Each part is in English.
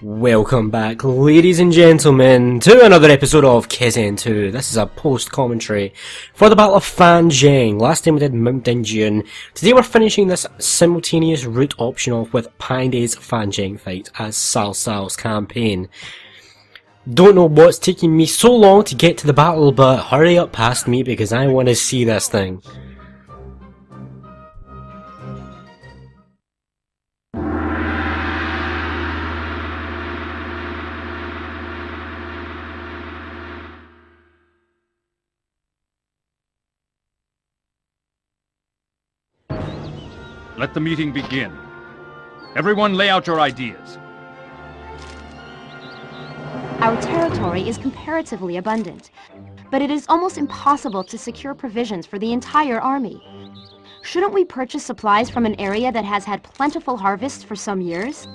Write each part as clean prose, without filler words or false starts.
Welcome back, ladies and gentlemen, to another episode of Kessen 2. This is a post-commentary for the Battle of Zheng. Last time we did Mount Dingjun. Today we're finishing this simultaneous route option off with Pangde's Zheng fight as Cao Cao's campaign. Don't know what's taking me so long to get to the battle, but hurry up past me because I want to see this thing. Let the meeting begin. Everyone lay out your ideas. Our territory is comparatively abundant, but it is almost impossible to secure provisions for the entire army. Shouldn't we purchase supplies from an area that has had plentiful harvests for some years?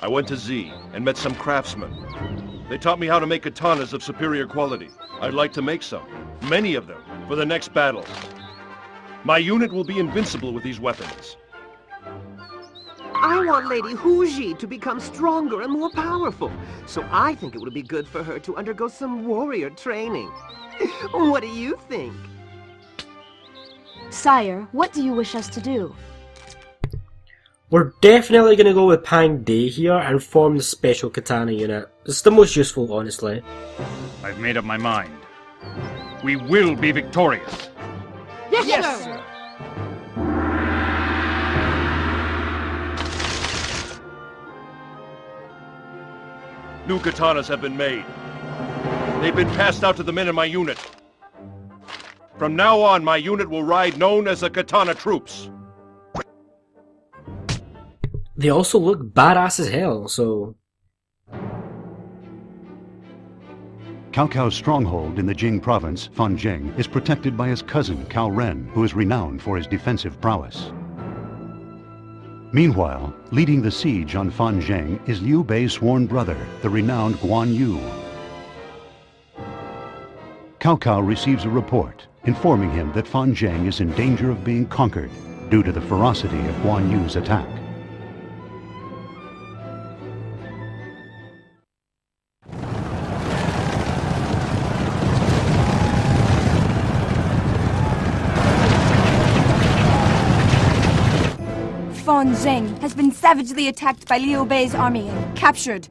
I went to Z and met some craftsmen. They taught me how to make katanas of superior quality. I'd like to make some, many of them, for the next battle. My unit will be invincible with these weapons. I want Lady Huji to become stronger and more powerful, so I think it would be good for her to undergo some warrior training. What do you think? Sire, what do you wish us to do? We're definitely going to go with Pangde here and form the special katana unit. It's the most useful, honestly. I've made up my mind. We will be victorious. Yes, sir! New katanas have been made. They've been passed out to the men in my unit. From now on, my unit will ride known as the Katana Troops. They also look badass as hell, so... Cao Cao's stronghold in the Jing province, Zheng, is protected by his cousin, Cao Ren, who is renowned for his defensive prowess. Meanwhile, leading the siege on Zheng is Liu Bei's sworn brother, the renowned Guan Yu. Cao Cao receives a report informing him that Zheng is in danger of being conquered due to the ferocity of Guan Yu's attack. Zheng has been savagely attacked by Liu Bei's army and captured.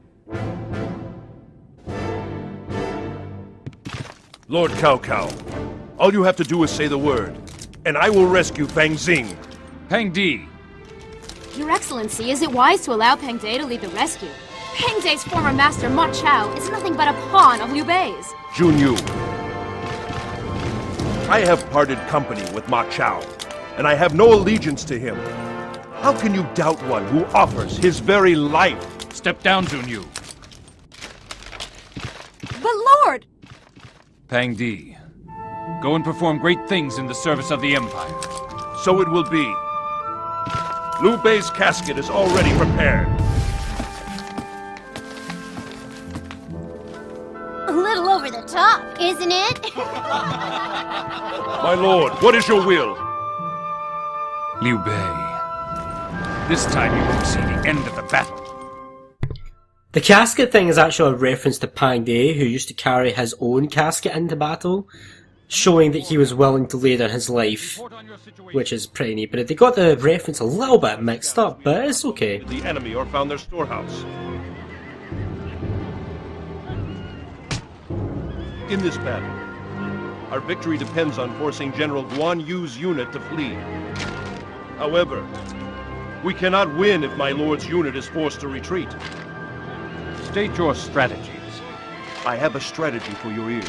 Lord Cao Cao, all you have to do is say the word, and I will rescue Fang Xing. Pangde, Your Excellency, is it wise to allow Pangde to lead the rescue? Pangde's former master, Ma Chao, is nothing but a pawn of Liu Bei's. Jun Yu, I have parted company with Ma Chao, and I have no allegiance to him. How can you doubt one who offers his very life? step down, Zheng Yu. But Lord! Pangde, go and perform great things in the service of the Empire. So it will be. Liu Bei's casket is already prepared. A little over the top, isn't it? My lord, what is your will? Liu Bei, this time you won't see the end of the battle. The casket thing is actually a reference to Pangde, who used to carry his own casket into battle, showing that he was willing to lay down his life, which is pretty neat. But they got the reference a little bit mixed up, but it's okay. The enemy or found their storehouse. In this battle, our victory depends on forcing General Guan Yu's unit to flee. However, we cannot win if my lord's unit is forced to retreat. State your strategies. I have a strategy for your ears.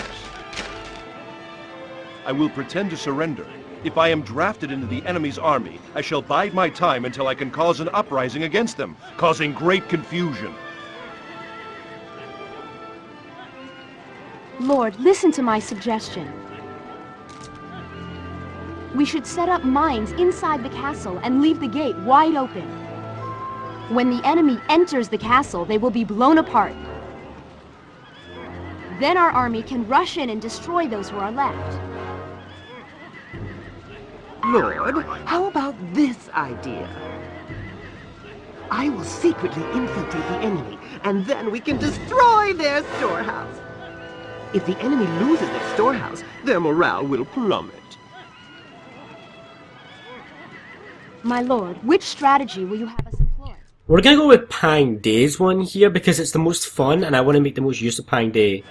I will pretend to surrender. If I am drafted into the enemy's army, I shall bide my time until I can cause an uprising against them, causing great confusion. Lord, listen to my suggestion. We should set up mines inside the castle and leave the gate wide open. When the enemy enters the castle, they will be blown apart. Then our army can rush in and destroy those who are left. Lord, how about this idea? I will secretly infiltrate the enemy, and then we can destroy their storehouse. If the enemy loses their storehouse, their morale will plummet. My lord, which strategy will you have us employ? We're gonna go with Pang Day's one here because it's the most fun and I want to make the most use of Pang Day.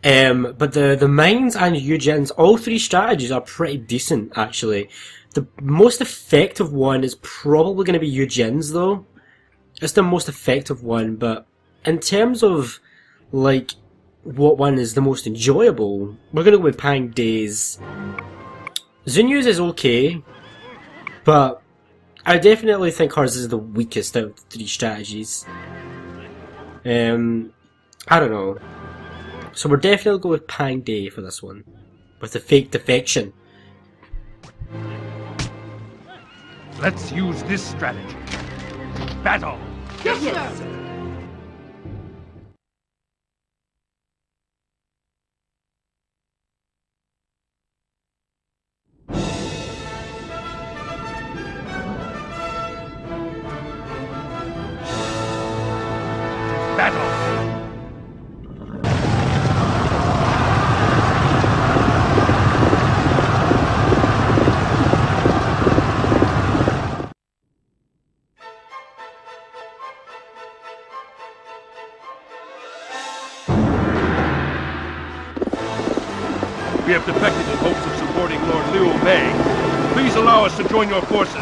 But the mines and Eugen's, all three strategies are pretty decent actually. The most effective one is probably going to be Eugen's though. It's the most effective one, but in terms of like what one is the most enjoyable, we're going to go with Pang Day's. Xunyu's is okay, but I definitely think hers is the weakest out of the three strategies. I don't know. So we're definitely going with Pang Day for this one. With the fake defection. Let's use this strategy. Battle! Yes, sir. Battle! We have defected in hopes of supporting Lord Liu Bei. Please allow us to join your forces.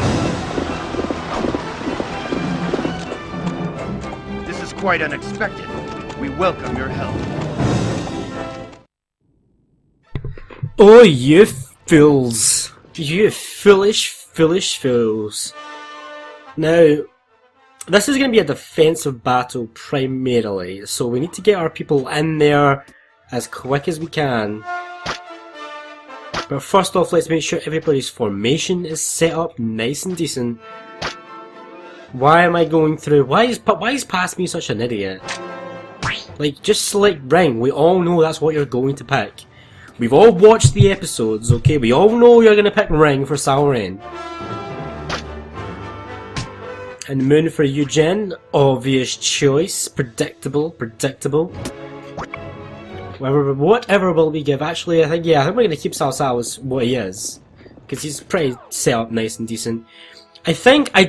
This is quite unexpected. We welcome your help. Oh, you fools. You foolish, foolish fools. Now, this is going to be a defensive battle primarily, so we need to get our people in there as quick as we can. But first off, let's make sure everybody's formation is set up nice and decent. Why am I going through? Why is past me such an idiot? Like, just select Ring. We all know that's what you're going to pick. We've all watched the episodes, okay? We all know you're going to pick Ring for Sao Ren. And Moon for Eugen. Obvious choice. Predictable. Whatever will we give? Actually, I think we're going to keep Cao Cao as what he is. Because he's pretty set up nice and decent. I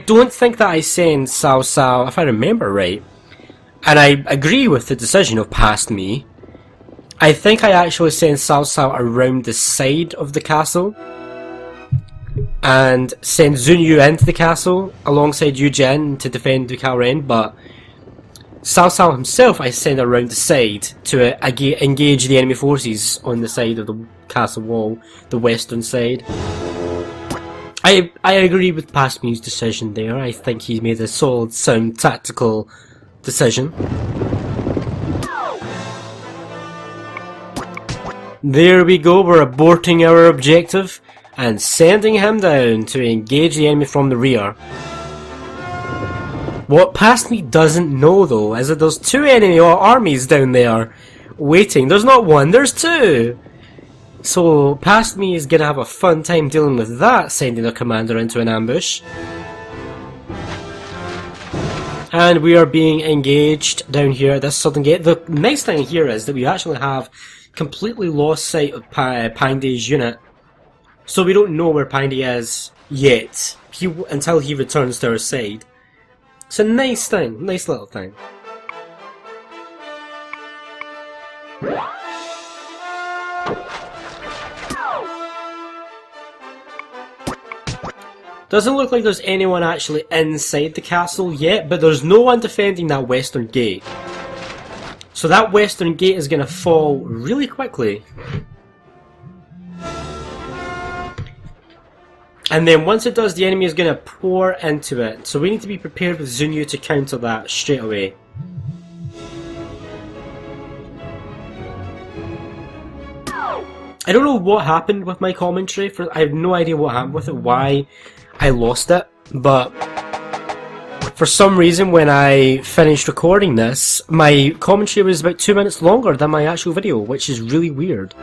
don't think that I send Cao Cao, if I remember right, and I agree with the decision of past me, I think I actually send Cao Cao around the side of the castle, and send Xunyu into the castle, alongside Eugen to defend Cao Ren, but Cao Cao himself I send around the side to engage the enemy forces on the side of the castle wall, the western side. I agree with past me's decision there. I think he made a solid, sound, tactical decision. There we go, we're aborting our objective and sending him down to engage the enemy from the rear. What past me doesn't know though is that there's two enemy armies down there waiting. There's not one, there's two! So past me is gonna have a fun time dealing with that, sending their commander into an ambush. And we are being engaged down here at this southern gate. The nice thing here is that we actually have completely lost sight of Pang Day's unit. So we don't know where Pang Day is yet, until he returns to our side. It's a nice thing, nice little thing. Doesn't look like there's anyone actually inside the castle yet, but there's no one defending that western gate. So that western gate is going to fall really quickly. And then once it does, the enemy is going to pour into it. So we need to be prepared with Xunyu to counter that straight away. I don't know what happened with my commentary. I have no idea what happened with it, why I lost it. But for some reason when I finished recording this, my commentary was about 2 minutes longer than my actual video, which is really weird.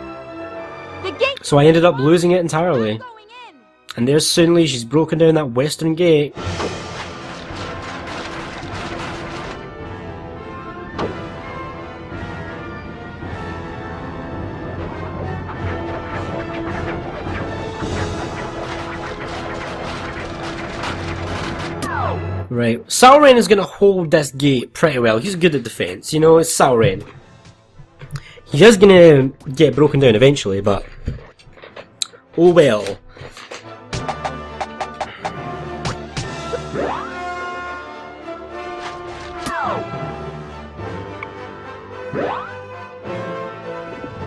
So I ended up losing it entirely. And there's Sun Li, she's broken down that western gate. Right, Cao Ren is going to hold this gate pretty well. He's good at defense, you know, it's Cao Ren. He is going to get broken down eventually, but oh well.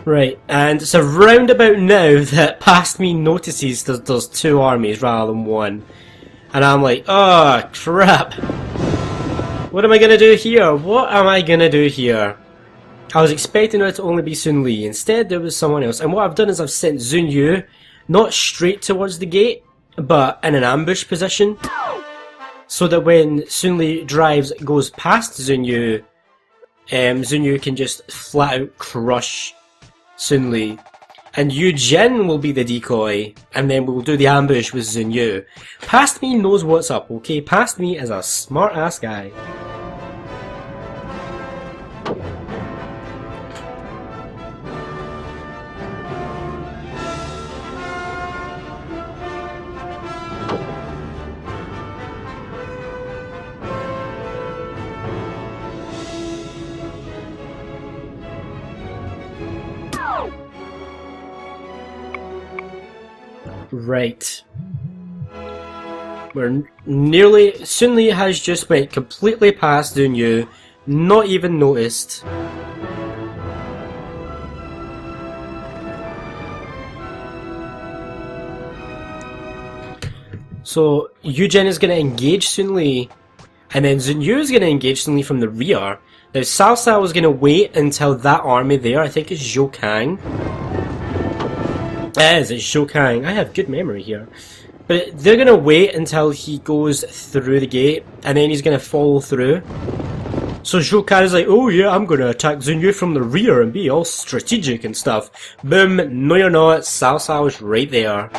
Right, and it's around about now that past me notices there's two armies rather than one. And I'm like, oh crap. What am I gonna do here? What am I gonna do here? I was expecting it to only be Sun Li. Instead there was someone else. And what I've done is I've sent Zun Yu not straight towards the gate, but in an ambush position. So that when Sun Li goes past Zun Yu can just flat out crush Sun Li. And Yu Jin will be the decoy, and then we'll do the ambush with Zun Yu. Past me knows what's up, okay? Past me is a smart ass guy. Right. We're nearly... Sun Li has just went completely past Zun Yu, not even noticed. So, Yu Jin is going to engage Sun Li, and then Zun Yu is going to engage Sun Li from the rear. Now, Cao Cao is going to wait until that army there, I think it's Zhou Kang. It's Zhou Kang. I have good memory here. But they're going to wait until he goes through the gate, and then he's going to follow through. So Zhou Kang is like, oh yeah, I'm going to attack Zun Yu from the rear and be all strategic and stuff. Boom, no you're not, Cao Cao is right there.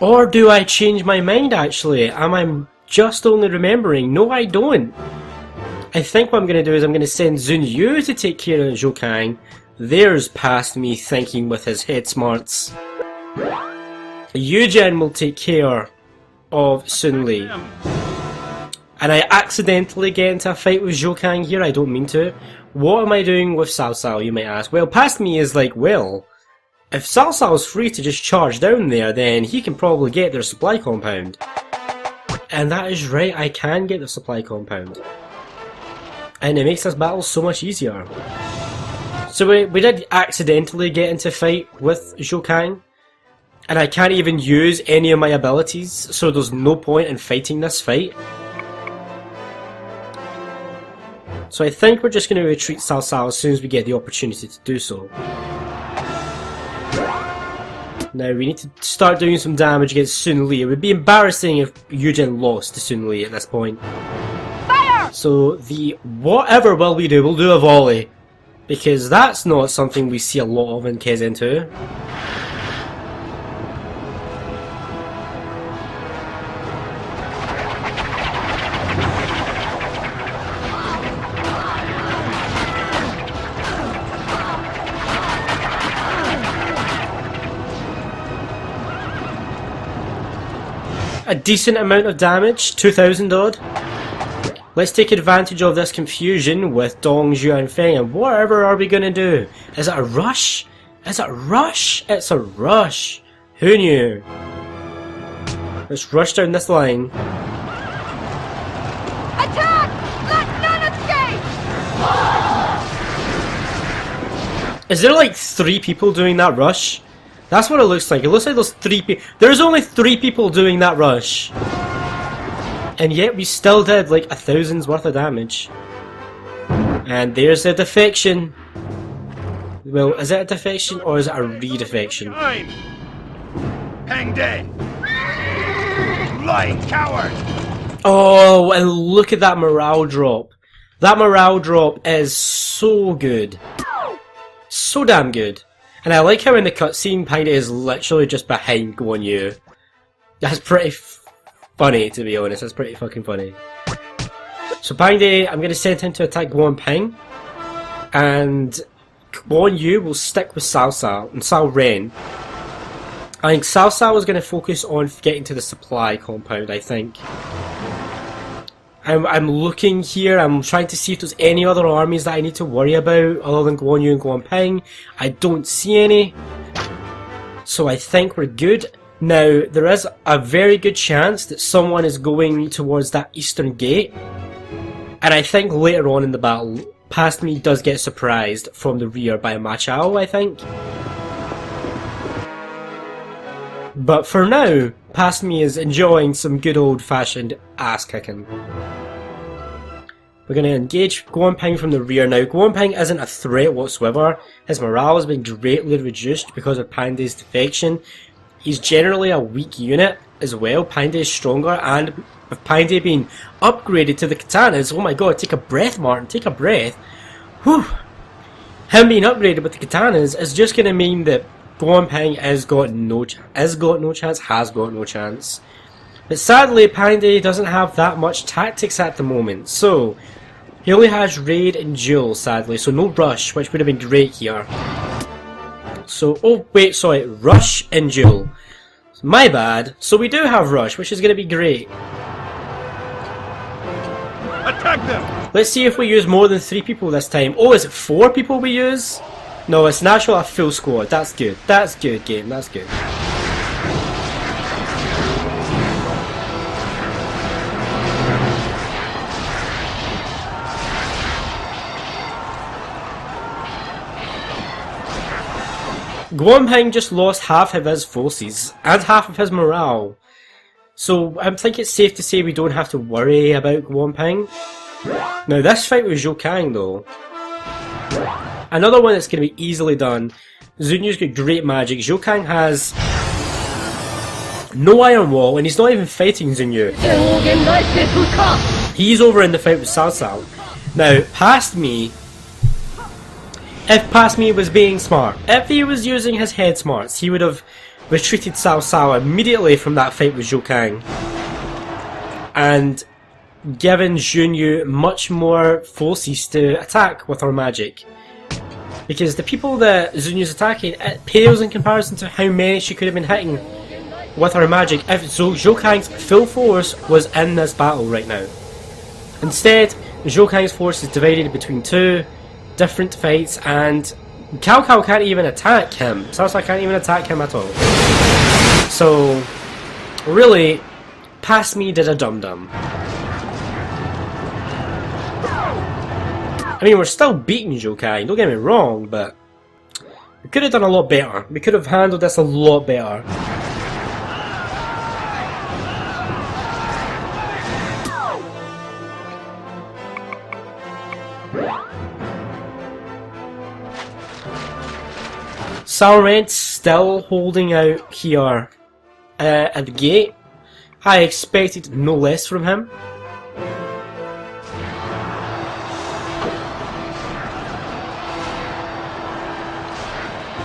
Or do I change my mind actually? Am I just only remembering? No I don't. I think what I'm going to do is I'm going to send Zun Yu to take care of Zhou Kang. There's past me thinking with his head smarts. Yu Jin will take care of Sun Li. And I accidentally get into a fight with Zhou Kang here, I don't mean to. What am I doing with Cao Cao, you might ask? Well, past me is like, well, if Cao Cao's free to just charge down there, then he can probably get their supply compound. And that is right, I can get the supply compound. And it makes this battle so much easier. So we did accidentally get into a fight with Zhou Kang, and I can't even use any of my abilities, so there's no point in fighting this fight. So I think we're just going to retreat Cao Cao as soon as we get the opportunity to do so. Now we need to start doing some damage against Sun Li. It would be embarrassing if Yu Jin lost to Sun Li at this point. Fire! So the whatever will we do? We'll do a volley. Because that's not something we see a lot of in Kessen 2. A decent amount of damage, 2,000 odd. Let's take advantage of this confusion with Dong, Zhu and Feng, and whatever are we gonna do? Is it a rush? Is it a rush? It's a rush! Who knew? Let's rush down this line. Attack! Let none escape! Is there like 3 people doing that rush? That's what it looks like. It looks like there's 3 people. There's only 3 people doing that rush. And yet we still did like 1,000's worth of damage. And there's a defection. Well, is it a defection or is it a redefection? Hang Day! Lying coward! Oh, and look at that morale drop. That morale drop is so good. So damn good. And I like how in the cutscene Pang De is literally just behind Guan Yu. That's pretty funny, to be honest. That's pretty fucking funny. So Pang De, I'm going to send him to attack Guan Ping. And Guan Yu will stick with Cao Cao and Cao Ren. I think Cao Cao is going to focus on getting to the supply compound, I think. I'm looking here, I'm trying to see if there's any other armies that I need to worry about other than Guan Yu and Guan Ping. I don't see any. So I think we're good. Now, there is a very good chance that someone is going towards that eastern gate. And I think later on in the battle, Past Me does get surprised from the rear by Ma Chao, I think. But for now, Past Me is enjoying some good old-fashioned ass-kicking. We're going to engage Guan Ping from the rear now. Guan Ping isn't a threat whatsoever. His morale has been greatly reduced because of Pandey's defection. He's generally a weak unit as well. Pandey is stronger, and with Pandey being upgraded to the katanas, oh my god, take a breath, Martin, take a breath. Whew. Him being upgraded with the katanas is just going to mean that Guan Ping has got no chance. But sadly, Pandey doesn't have that much tactics at the moment, so he only has raid and duel, sadly, so no rush, which would have been great here. So, oh wait, sorry, rush and duel. My bad. So we do have rush, which is going to be great. Attack them! Let's see if we use more than 3 people this time. Oh, is it 4 people we use? No, it's naturally a full squad. That's good. That's good, game. That's good. Guan Ping just lost half of his forces and half of his morale. So I think it's safe to say we don't have to worry about Guan Ping. Now this fight with Zhou Kang though, another one that's going to be easily done. Zheng Yu's got great magic. Zhou Kang has no iron wall and he's not even fighting Zheng Yu. He's over in the fight with Cao Cao. Now, Past Me, if Past Me was being smart, if he was using his head smarts, he would have retreated Cao Cao immediately from that fight with Zhou Kang and given Zheng Yu much more forces to attack with her magic. Because the people that Zheng Yu's attacking, it pales in comparison to how many she could have been hitting with her magic if Zhou Kang's full force was in this battle right now. Instead, Zhou Kang's force is divided between 2 different fights, and Cao Cao can't even attack him. Cao Cao can't even attack him at all. So, really, Past Me did a dum-dum. I mean, we're still beating Zhou Kang, don't get me wrong, but we could have done a lot better. We could have handled this a lot better. Salrent's still holding out here at the gate. I expected no less from him.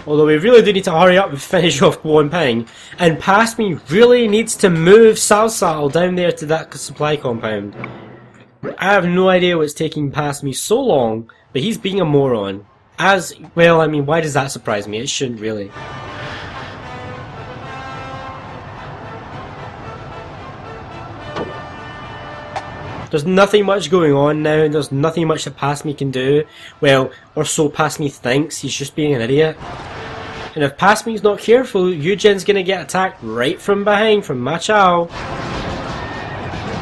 Although we really do need to hurry up and finish off Guan Ping. And Past Me really needs to move Cao Cao down there to that supply compound. I have no idea what's taking Past Me so long, but he's being a moron. As well, I mean, why does that surprise me? It shouldn't really. There's nothing much going on now, and there's nothing much that Past Me can do. Well, or so Past Me thinks. He's just being an idiot. And if Past Me's not careful, Eugen's gonna get attacked right from behind from Ma Chao,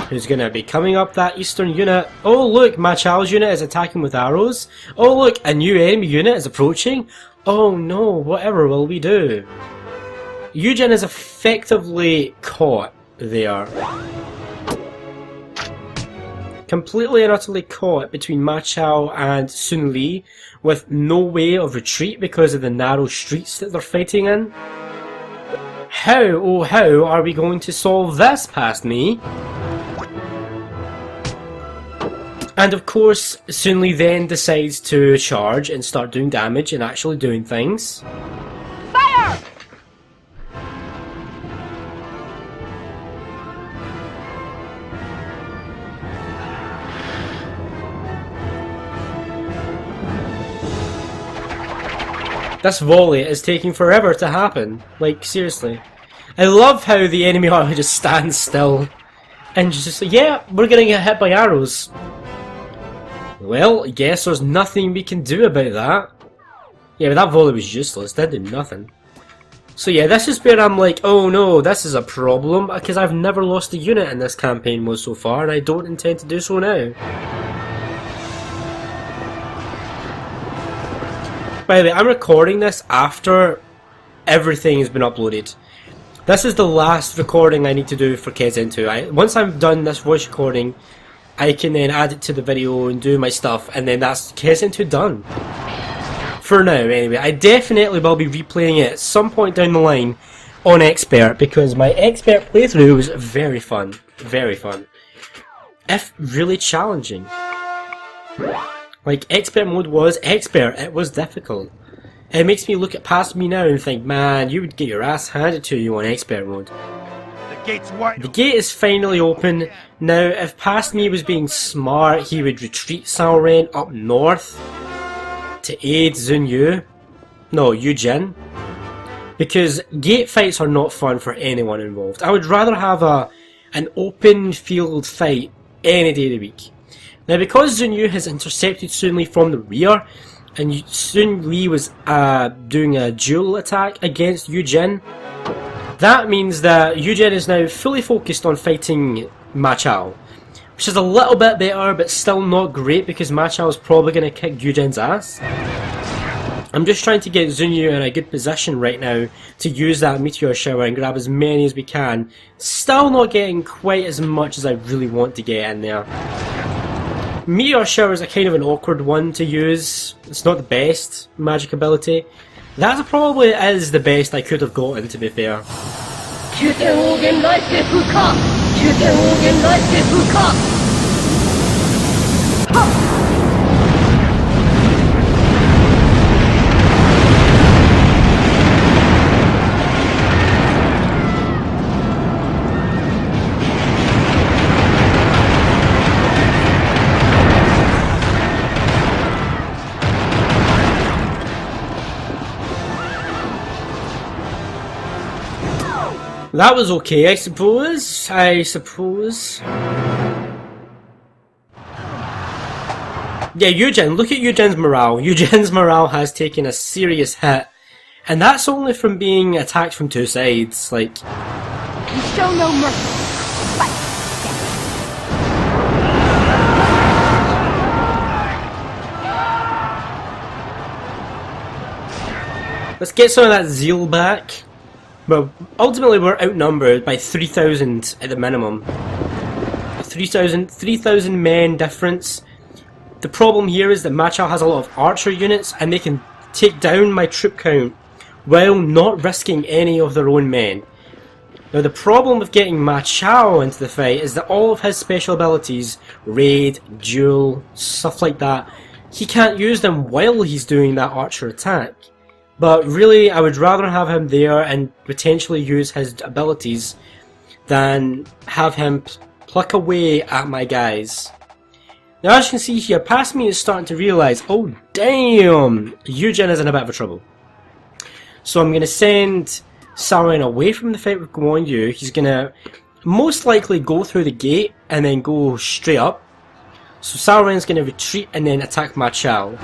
who's gonna be coming up that eastern unit. Oh look, Ma Chao's unit is attacking with arrows. Oh look, a new enemy unit is approaching. Oh no, whatever will we do? Eugen is effectively caught there. Completely and utterly caught between Ma Chao and Sun Li, with no way of retreat because of the narrow streets that they're fighting in. How, oh how, are we going to solve this, Past Me? And of course, Sun Li then decides to charge and start doing damage and actually doing things. Fire! This volley is taking forever to happen. Like, seriously. I love how the enemy army just stands still And she's just like, yeah, we're gonna get hit by arrows. Well, I guess there's nothing we can do about that. Yeah, but that volley was useless, that did nothing. So yeah, this is where I'm like, oh no, this is a problem, because I've never lost a unit in this campaign mode so far, and I don't intend to do so now. By the way, I'm recording this after everything has been uploaded. This is the last recording I need to do for Kessen 2. Once I'm done this voice recording, I can then add it to the video and do my stuff, and then that's Kessen 2 done. For now, anyway. I definitely will be replaying it at some point down the line on Expert, because my Expert playthrough was very fun. Very fun. If really challenging. Like, Expert mode was Expert, it was difficult. It makes me look at past me now and think, man, you would get your ass handed to you on Expert mode. The gate's wide. The gate is finally open. Now, if past me was being smart, he would retreat Salren up north to aid Zheng. No, Yujin. Because gate fights are not fun for anyone involved. I would rather have an open field fight any day of the week. Now, because Zheng has intercepted Sun Li from the rear, and Sun Li was doing a dual attack against Yujin, that means that Yujin is now fully focused on fighting Ma Chao, which is a little bit better, but still not great, because Ma Chao is probably going to kick Yujin's ass. I'm just trying to get Zheng in a good position right now to use that meteor shower and grab as many as we can. Still not getting quite as much as I really want to get in there. Meteor shower is a kind of an awkward one to use. It's not the best magic ability. That probably is the best I could have gotten, to be fair. That was okay, I suppose. Yeah, Yujin, look at Yujin's morale. Yujin's morale has taken a serious hit. And that's only from being attacked from two sides, like... You show no mercy. Fight. Let's get some of that zeal back. But ultimately we're outnumbered by 3,000 at the minimum. 3,000 men difference. The problem here is that Ma Chao has a lot of archer units, and they can take down my troop count while not risking any of their own men. Now the problem with getting Ma Chao into the fight is that all of his special abilities, raid, duel, stuff like that, he can't use them while he's doing that archer attack. But really, I would rather have him there and potentially use his abilities than have him pluck away at my guys. Now, as you can see here, past me is starting to realise, oh damn, Yujin is in a bit of trouble. So I'm going to send Salren away from the fight with Guan Yu. He's going to most likely go through the gate and then go straight up. So Salren's going to retreat and then attack Ma Chao.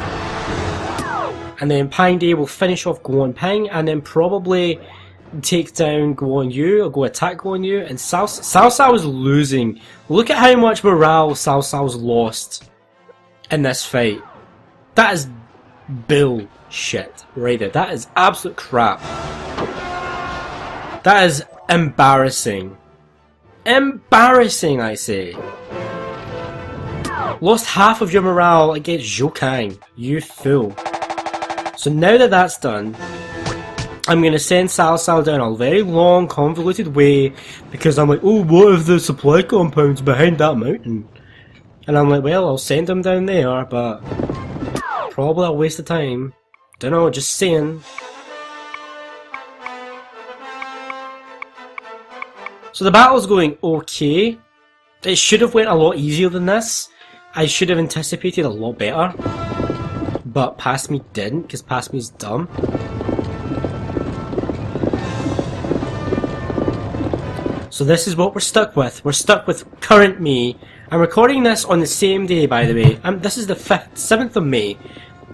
And then Pang Day will finish off Guan Ping and then probably take down Guan Yu or go attack Guan Yu. And Cao Cao is losing. Look at how much morale Cao Cao's lost in this fight. That is bullshit right there. That is absolute crap. That is embarrassing. Embarrassing, I say. Lost half of your morale against Zhou Kang. You fool. So now that that's done, I'm going to send Cao Cao down a very long, convoluted way, because I'm like, oh, what if the supply compound's behind that mountain? And I'm like, well, I'll send him down there, but probably a waste of time. Dunno, just saying. So the battle's going okay. It should have went a lot easier than this. I should have anticipated a lot better. But past me didn't, because past me's dumb. So this is what we're stuck with. We're stuck with current me. I'm recording this on the same day, by the way. This is the 7th of May.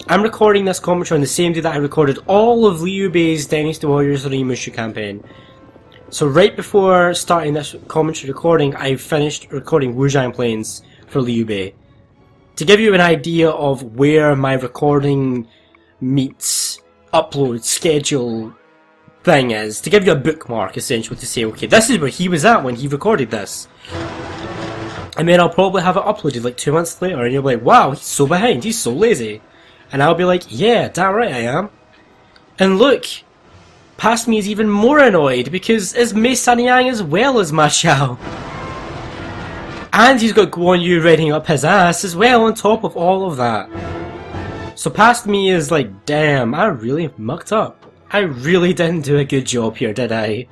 I'm recording this commentary on the same day that I recorded all of Liu Bei's Dynasty Warriors Mushu campaign. So right before starting this commentary recording, I finished recording Wuzhang Plains for Liu Bei. To give you an idea of where my recording meets upload schedule thing is, to give you a bookmark essentially to say, okay, this is where he was at when he recorded this. And then I'll probably have it uploaded like 2 months later and you'll be like, wow, he's so behind, he's so lazy. And I'll be like, yeah, damn right I am. And look, past me is even more annoyed because it's Mei Sanyang as well as Ma Chao. And he's got Guan Yu reading up his ass as well on top of all of that. So past me is like, damn, I really mucked up. I really didn't do a good job here, did I?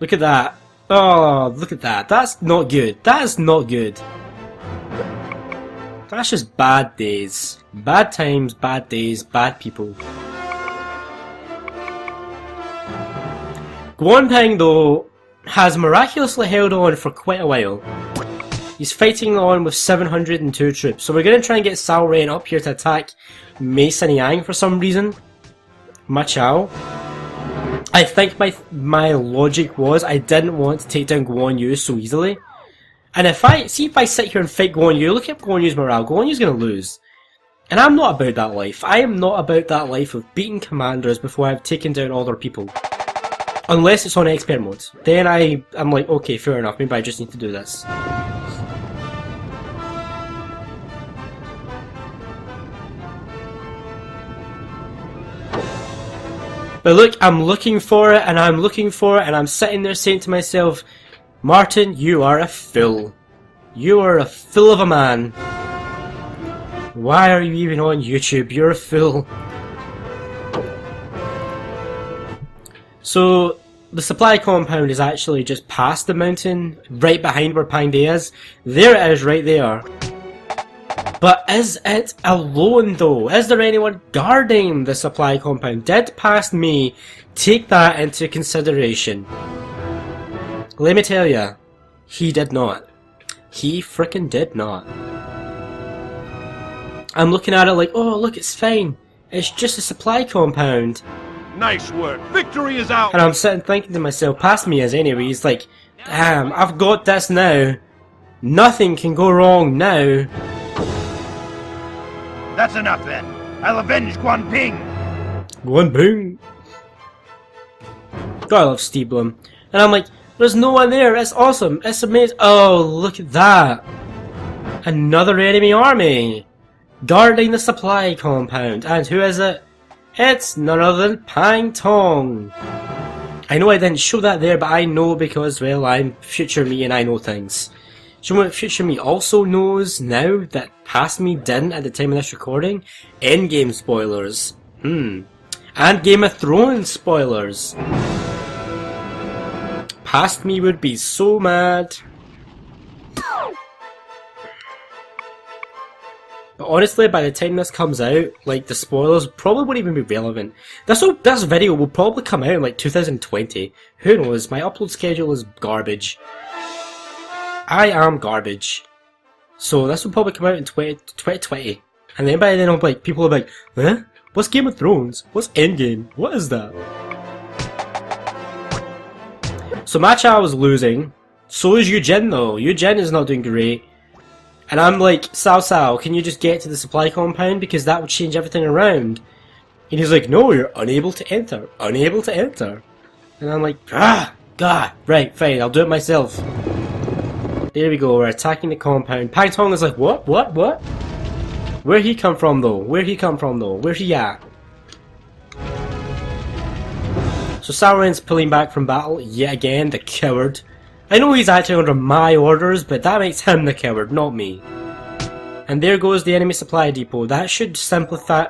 Look at that. Oh, look at that. That's not good. That is not good. That's just bad days. Bad times, bad days, bad people. Guanping, though, has miraculously held on for quite a while. He's fighting on with 702 troops. So we're going to try and get Cao Ren up here to attack Mei Sanyang for some reason. Ma Chao. I think my logic was I didn't want to take down Guan Yu so easily. And if I sit here and fight Guan Yu, look at Guan Yu's morale. Guan Yu's going to lose. And I'm not about that life. I am not about that life of beating commanders before I've taken down other people. Unless it's on expert mode. Then I'm like, okay, fair enough, maybe I just need to do this. But look, I'm looking for it, and I'm looking for it, and I'm sitting there saying to myself, Martin, you are a fool. You are a fool of a man. Why are you even on YouTube? You're a fool. So, the supply compound is actually just past the mountain, right behind where Pangde is. There it is, right there. But is it alone though? Is there anyone guarding the supply compound? Did past me take that into consideration? Let me tell ya, he did not. He frickin' did not. I'm looking at it like, oh look, it's fine. It's just a supply compound. Nice work. Victory is out. And I'm sitting thinking to myself, past me is anyway, he's like, damn, I've got this now. Nothing can go wrong now. That's enough then. I'll avenge Guanping. Guanping. God, I love Steve Blum. And I'm like, there's no one there. It's awesome. It's amazing. Oh, look at that. Another enemy army. Guarding the supply compound. And who is it? It's none other than Pang Tong. I know I didn't show that there, but I know because, well, I'm future me and I know things. Do you know what future me also knows now that past me didn't at the time of this recording? Endgame spoilers. And Game of Thrones spoilers. Past me would be so mad. But honestly, by the time this comes out, like, the spoilers probably won't even be relevant. This video will probably come out in like 2020. Who knows? My upload schedule is garbage. I am garbage. So this will probably come out in 2020. And then by then, like, people will be like, huh? What's Game of Thrones? What's Endgame? What is that? So Ma Chao is losing. So is Yu Jin though. Yu Jin is not doing great. And I'm like, Cao, can you just get to the supply compound? Because that would change everything around. And he's like, no, you're unable to enter. Unable to enter. And I'm like, God. Right, fine, I'll do it myself. There we go, we're attacking the compound. Pang Tong is like, what? Where'd he come from though? Where's he at? So Cao Ren's pulling back from battle yet again, the coward. I know he's actually under my orders, but that makes him the coward, not me. And there goes the enemy supply depot. That should simplify,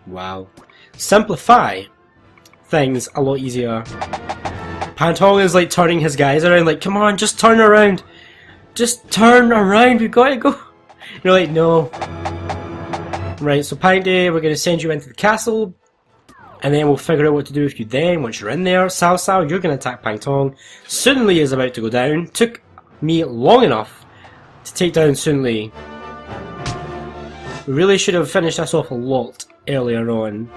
wow. Simplify things a lot easier. Pang Tong is like turning his guys around, like, come on, just turn around. Just turn around, we gotta go. You're like, no. Right, so Pangde, we're gonna send you into the castle. and then we'll figure out what to do with you then. Once you're in there, Cao, you're going to attack Pang Tong. Sun Li is about to go down. Took me long enough to take down Sun Li. We really should have finished this off a lot earlier on.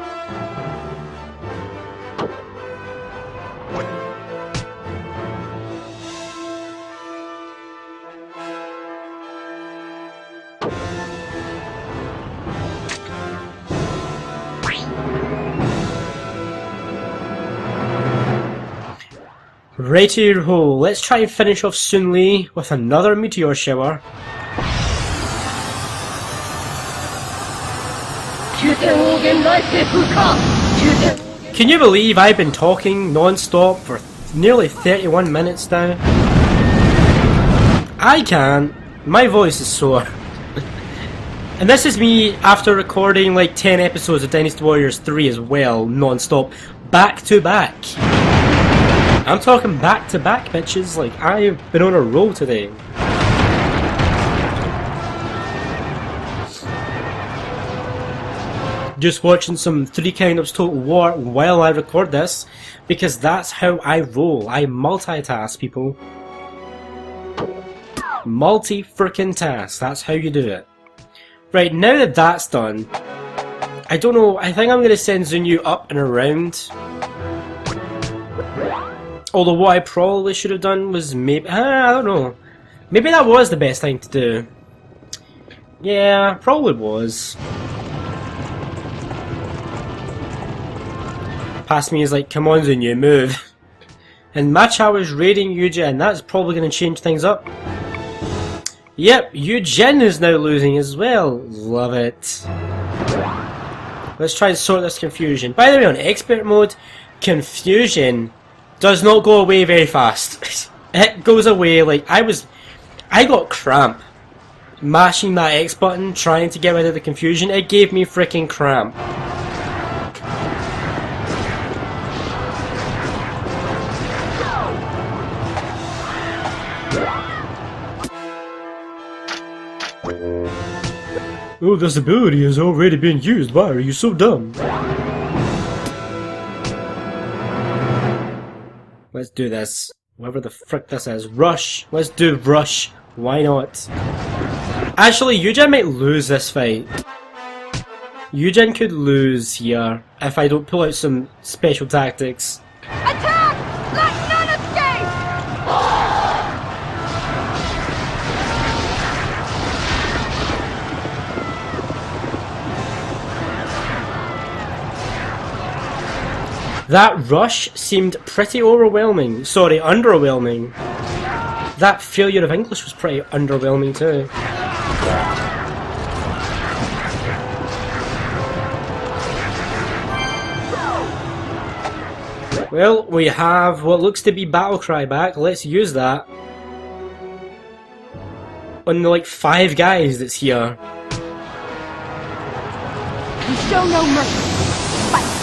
Righty-ho, let's try and finish off Sun Li with another meteor shower. Can you believe I've been talking non-stop for nearly 31 minutes now? I can't. My voice is sore. And this is me after recording like 10 episodes of Dynasty Warriors 3 as well, non-stop, back to back. I'm talking back to back, bitches. Like, I've been on a roll today. Just watching some 3 Kingdoms Total War while I record this, because that's how I roll. I multitask, people. Multi-frickin' task. That's how you do it. Right, now that that's done, I don't know, I think I'm going to send Zunyu up and around. Although what I probably should have done was maybe... I don't know. Maybe that was the best thing to do. Yeah, probably was. Past me is like, come on Zunyu, move. And Ma Chao is raiding Yujin, and that's probably going to change things up. Yep, Yujin is now losing as well. Love it. Let's try and sort this confusion. By the way, on expert mode, confusion does not go away very fast. It goes away like I got cramp mashing that X button trying to get rid of the confusion. It gave me freaking cramp. Oh, this ability has already been used. Why are you so dumb? Let's do this. Whatever the frick this is. Rush. Let's do rush. Why not? Actually, Yujin might lose this fight. Yujin could lose here if I don't pull out some special tactics. Attack! Let none escape! That rush seemed pretty overwhelming. Sorry, underwhelming. That failure of English was pretty underwhelming too. Well, we have what looks to be Battle Cry back. Let's use that on the like 5 guys that's here. We show no mercy. Fight!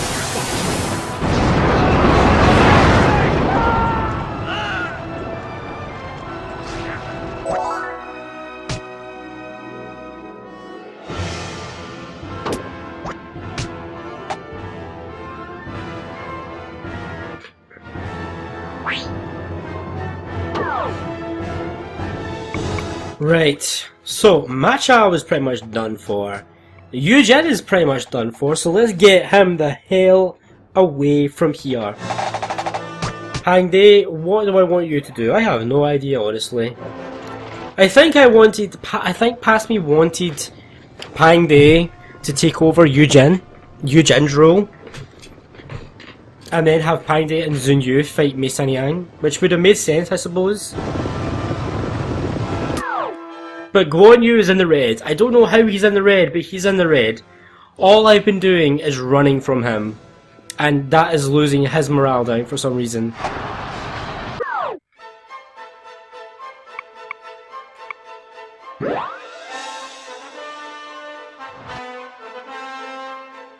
Right, so Ma Chao is pretty much done for. Yujin is pretty much done for, so let's get him the hell away from here. Hangdae, what do I want you to do? I have no idea, honestly. I think Past Me wanted Hangdae to take over Yujin's role, and then have Hangdae and Zunyu fight Mei Sanyang, which would have made sense, I suppose. But Guan Yu is in the red. I don't know how he's in the red, but he's in the red. All I've been doing is running from him. And that is losing his morale down for some reason.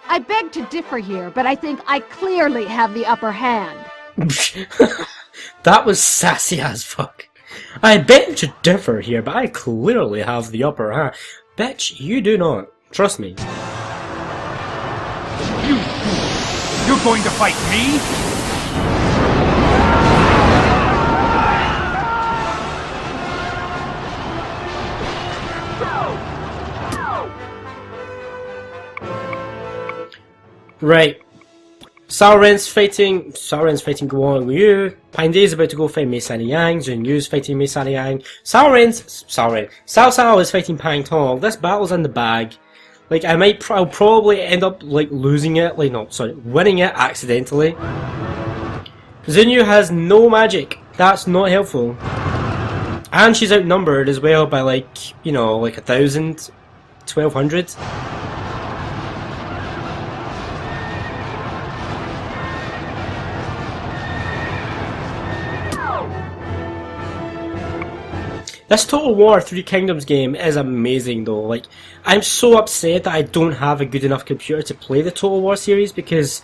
I beg to differ here, but I think I clearly have the upper hand. That was sassy as fuck. I beg to differ here, but I clearly have the upper hand. Bitch, you do not. Trust me. You going to fight me? Right. Sauron's fighting Guan Liu. Pandey's about to go fight Mei San Yang. Zheng Yu's fighting Mei San Yang. Cao Cao is fighting Pang Tong. This battle's in the bag. Like, I'll probably end up, like, losing it. Like, no, sorry, winning it accidentally. Zheng Yu has no magic. That's not helpful. And she's outnumbered as well by, like, you know, like 1,000, 1,200. This Total War Three Kingdoms game is amazing though. Like, I'm so upset that I don't have a good enough computer to play the Total War series because,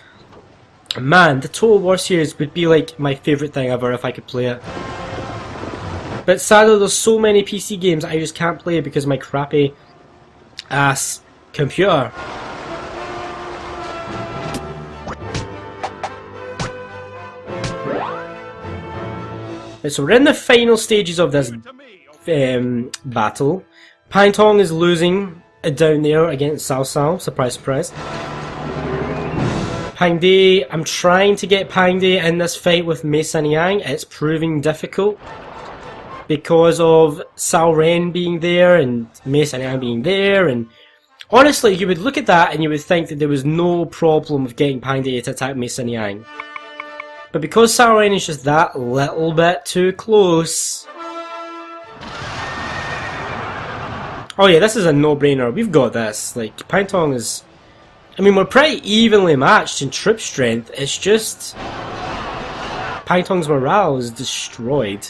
man, the Total War series would be like my favourite thing ever if I could play it. But sadly there's so many PC games I just can't play because of my crappy ass computer. Right, so we're in the final stages of this battle. Pang Tong is losing down there against Cao Cao. Surprise, surprise. Pang De, I'm trying to get Pang De in this fight with Mei San Yang. It's proving difficult because of Cao Ren being there and Mei San Yang being there. And honestly, you would look at that and you would think that there was no problem with getting Pang De to attack Mei San Yang. But because Cao Ren is just that little bit too close. Oh yeah, this is a no-brainer. We've got this. Like, Pang Tong is... I mean, we're pretty evenly matched in troop strength. It's just... Pang Tong's morale is destroyed.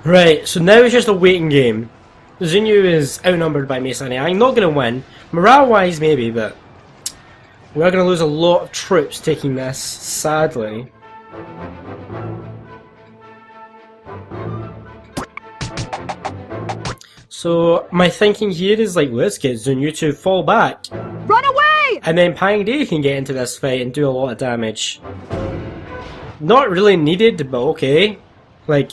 Right, so now it's just a waiting game. Zheng Yu is outnumbered by Mei San Yang. Not going to win. Morale-wise, maybe, but we're going to lose a lot of troops taking this, sadly. So, my thinking here is, like, let's get Zheng Yu to fall back. Run away! And then Pang De can get into this fight and do a lot of damage. Not really needed, but okay. Like...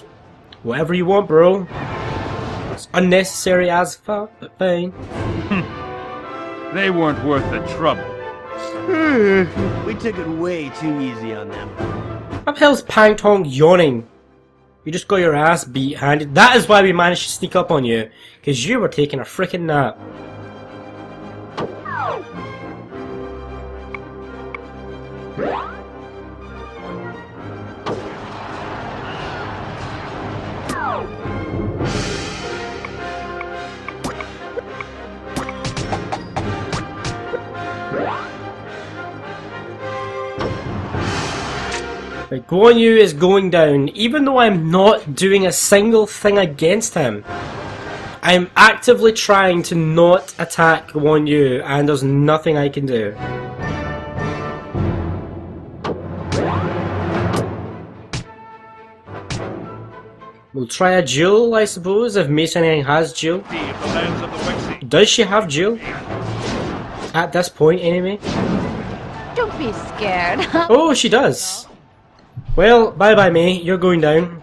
whatever you want, bro. It's unnecessary as fuck, but fine. They weren't worth the trouble. We took it way too easy on them. What the hell's Pang Tong yawning? You just got your ass beat handed. That is why we managed to sneak up on you. Because you were taking a freaking nap. Right, Guan Yu is going down, even though I'm not doing a single thing against him. I'm actively trying to not attack Guan Yu, and there's nothing I can do. We'll try a duel, I suppose, if Mei San Yang has duel. Does she have duel? At this point, anyway. Don't be scared. Oh, she does. Well, bye-bye, Mei. You're going down.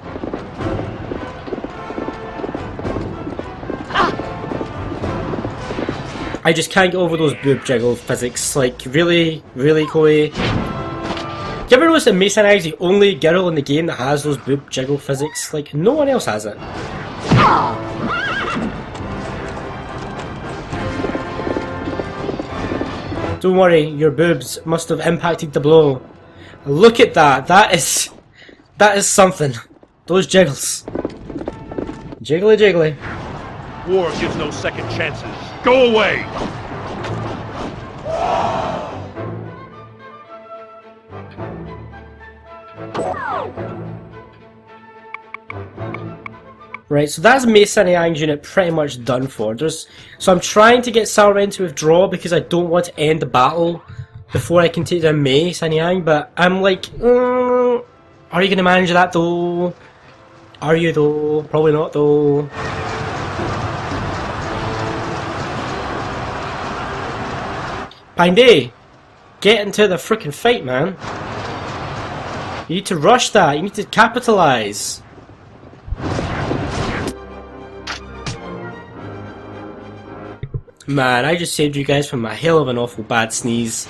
I just can't get over those boob jiggle physics. Like, really? Really, Koei? You ever notice that Mei San Yang is the only girl in the game that has those boob jiggle physics? Like, no one else has it. Don't worry, your boobs must have impacted the blow. Look at that. That is something. Those jiggles. Jiggly jiggly. War gives no second chances. Go away! Right, so that's Mei Sanyang's unit pretty much done for. So I'm trying to get Cao Ren to withdraw because I don't want to end the battle before I can take down Mei Sanyang, but I'm like, are you going to manage that though? Are you though? Probably not though. Pangde, get into the frickin' fight, man. You need to rush that, you need to capitalize. Man, I just saved you guys from a hell of an awful bad sneeze.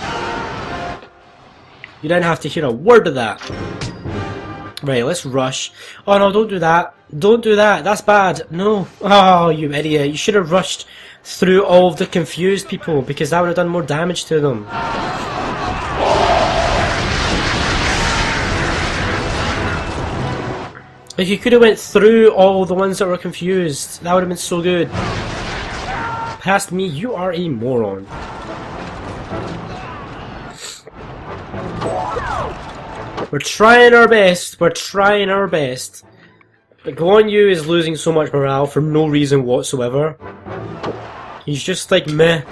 You didn't have to hear a word of that. Right, let's rush. Oh no, don't do that. Don't do that, that's bad. No. Oh, you idiot. You should have rushed through all of the confused people because that would have done more damage to them. Like, you could have went through all the ones that were confused. That would have been so good. Past me, you are a moron. We're trying our best. We're trying our best. But Guan Yu is losing so much morale for no reason whatsoever. He's just like meh.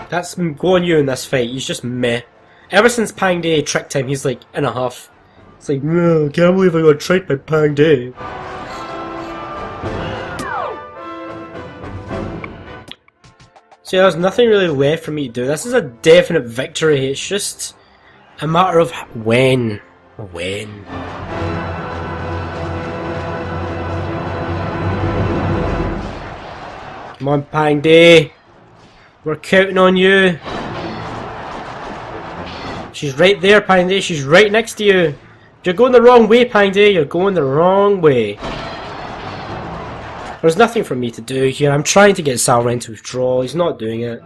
That's Guan Yu in this fight. He's just meh. Ever since Pang De tricked him, he's like in a huff. It's like, no, can't believe I got tricked by Pang De. So there's nothing really left for me to do. This is a definite victory. It's just a matter of when. When. Come on, Pang De. We're counting on you. She's right there, Pang De. She's right next to you. You're going the wrong way, Pang De. You're going the wrong way. There's nothing for me to do here. I'm trying to get Cao Ren to withdraw. He's not doing it.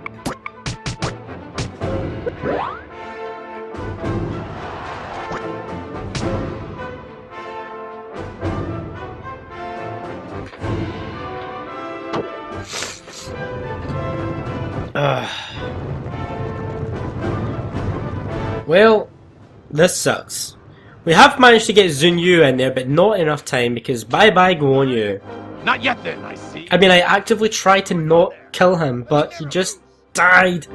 Well, this sucks. We have managed to get Zheng Yu in there, but not enough time because bye-bye Guan Yu. Not yet then, I see. I mean, I actively tried to not kill him, but he just died.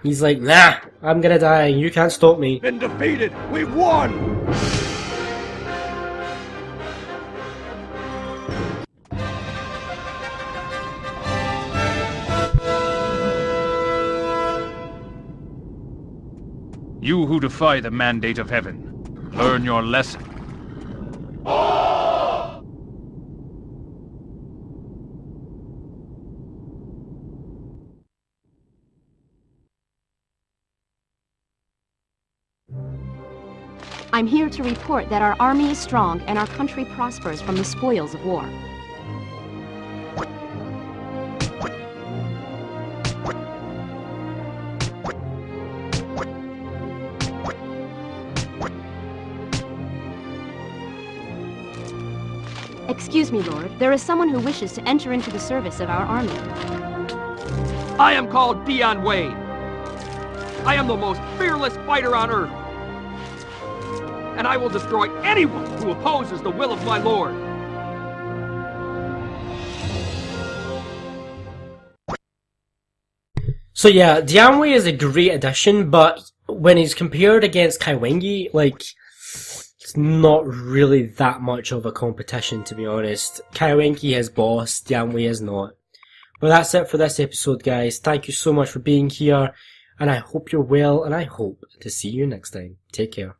He's like, nah, I'm gonna die, you can't stop me. Been defeated! We won! You who defy the mandate of heaven, learn your lesson. I'm here to report that our army is strong and our country prospers from the spoils of war. Excuse me, Lord. There is someone who wishes to enter into the service of our army. I am called Dian Wei. I am the most fearless fighter on Earth. And I will destroy anyone who opposes the will of my Lord. So yeah, Dian Wei is a great addition, but when he's compared against Kai Wengi, like, it's not really that much of a competition, to be honest. Kai Wengi is boss, Dian Wei is not. Well, that's it for this episode, guys. Thank you so much for being here, and I hope you're well, and I hope to see you next time. Take care.